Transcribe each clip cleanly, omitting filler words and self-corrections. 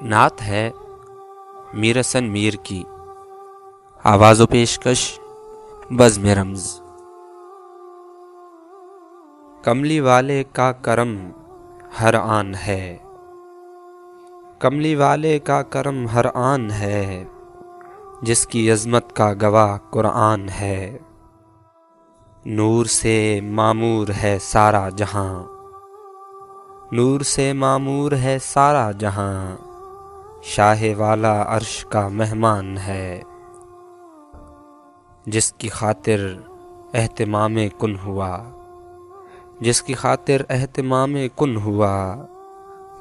نعت ہے میر حسن میر کی، آواز و پیشکش بزم رمز۔ کملی والے کا کرم ہر آن ہے، کملی والے کا کرم ہر آن ہے، جس کی عظمت کا گواہ قرآن ہے۔ نور سے معمور ہے سارا جہاں، نور سے معمور ہے سارا جہاں، شاہ والا عرش کا مہمان ہے۔ جس کی خاطر اہتمام کن ہوا، جس کی خاطر اہتمام کن ہوا،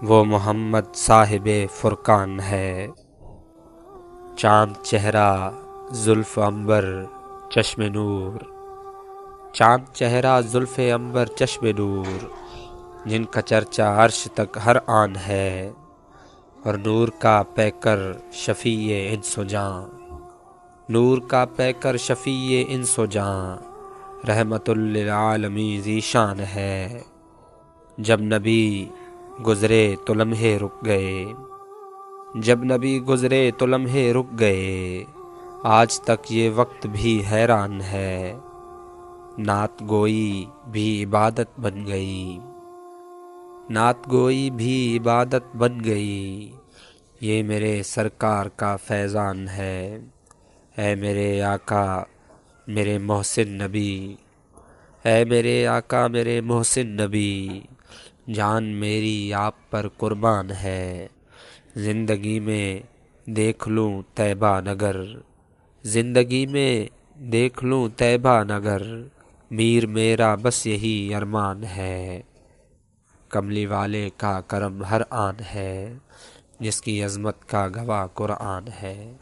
وہ محمد صاحب فرقان ہے۔ چاند چہرہ زلف عنبر چشم نور، چاند چہرہ زلف عنبر چشم نور، جن کا چرچا عرش تک ہر آن ہے، اور نور کا پیکر شفیع انس و جاں، نور کا پیکر شفیع انس و جاں، رحمت للعالمین ذیشان ہے۔ جب نبی گزرے تو لمحے رک گئے، جب نبی گزرے تو لمحے رک گئے، آج تک یہ وقت بھی حیران ہے۔ نعت گوئی بھی عبادت بن گئی، نعت گوئی بھی عبادت بن گئی، یہ میرے سرکار کا فیضان ہے۔ اے میرے آقا میرے محسن نبی، اے میرے آقا میرے محسن نبی، جان میری آپ پر قربان ہے۔ زندگی میں دیکھ لوں طیبہ نگر، زندگی میں دیکھ لوں طیبہ نگر، میر میرا بس یہی ارمان ہے۔ کملی والے کا کرم ہر آن ہے، جس کی عظمت کا گواہ قرآن ہے۔